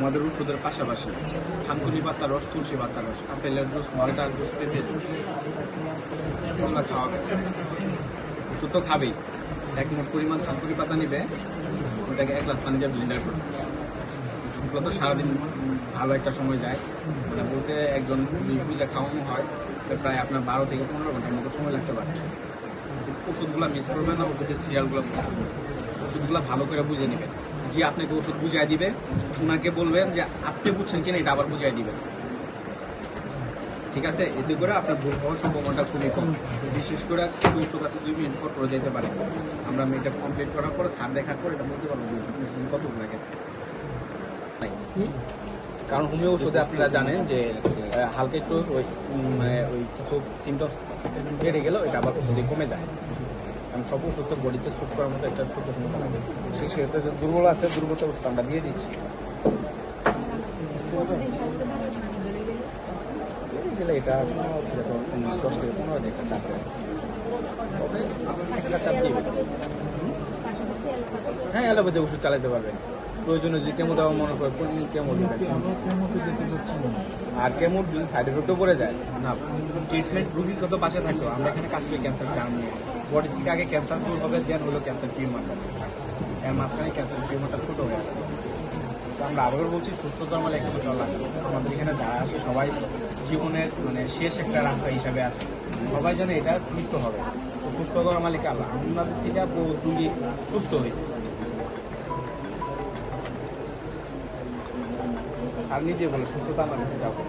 আমাদের ওষুধের পাশাপাশি থানকুনি পাতার রস, তুলসী পাতার রস, আপেলের জুস, মালটার জুস, পেঁপের জুস এগুলো খাওয়াবে। ওষুধ তো খাবেই। এক মোট পরিমাণ থানকুনি পাতা নিবে, ওটাকে 1 গ্লাস পানি দিয়ে ব্লেন্ডার করবে। ওষুধগুলো তো সারাদিন ভালো একটা সময় যায়, মানে বলতে একজন বুঝে খাওয়ানো হয় প্রায় আপনার 12 থেকে 15 ঘন্টার মতো সময় লাগতে পারে। ওষুধগুলো মিস করবেন না, ওষুধের সিরিয়ালগুলো ওষুধগুলো ভালো করে বুঝে নেবেন। যে আপনাকে ওষুধ বুঝাই দিবে ওনাকে বলবেন যে আপনি বুঝছেন কিনা এটা আবার বুঝাই দিবেন, ঠিক আছে? এতে করে আপনার ভুল হওয়ার সম্ভাবনাটা খুবই কম। বিশেষ করে কিছু ওষুধ আছে 2 মিনিট পর যেতে পারে। আমরা এটা কমপ্লিট করার পরে স্যার দেখার পর এটা বলতে পারবো কতগুলো গেছে। কারণ হোমিও ওষুধে আপনারা জানেন যে হালকা একটু ওই কিছু সিমটমস বেড়ে গেলেও এটা আবার ওষুধে কমে যায়। কারণ সব ওষুধ তো বডিতে সুট করার মতো একটা সুযোগ মতো লাগে। সেটা যে দুর্বল আছে, দুর্বলতা ওষুধ আমরা দিয়ে দিচ্ছি। গেলে এটা 10 থেকে 15 দিন একটা চাপ দেয়, তবে একটা চাপ দিবে। হ্যাঁ, অ্যালোপ্যাথি ওষুধ চালাতে পারবেন। প্রয়োজনে যদি কেমো দেওয়া মনে করে কেমো দেবেন। আর কেমো যদি সাইড এফেক্টও পড়ে যায় না, ট্রিটমেন্ট রুগী কত পাশে থাকতো। আমরা এখানে কাজ করি ক্যান্সার টার্ম নিয়ে। বডি থেকে আগে ক্যান্সার দূর হবে, দেন হলো ক্যান্সার টিউমারটা। এর মাঝখানে ক্যান্সার টিউমারটা ছোট হয়ে যাবে। তো আমরা আবার বলছি, সুস্থতা মানে একটা চলা লাগবে। আমাদের এখানে যারা আসে সবাই জীবনের মানে শেষ একটা রাস্তা হিসাবে আসে, সবাই জানে এটা মৃত্যু হবে। তো সুস্থ করার মালিক আল্লাহ। আমাদের থেকে বহু রুগী সুস্থ হয়েছে। স্যার নিজে বলে সুস্থতা আমার কাছে যাবো।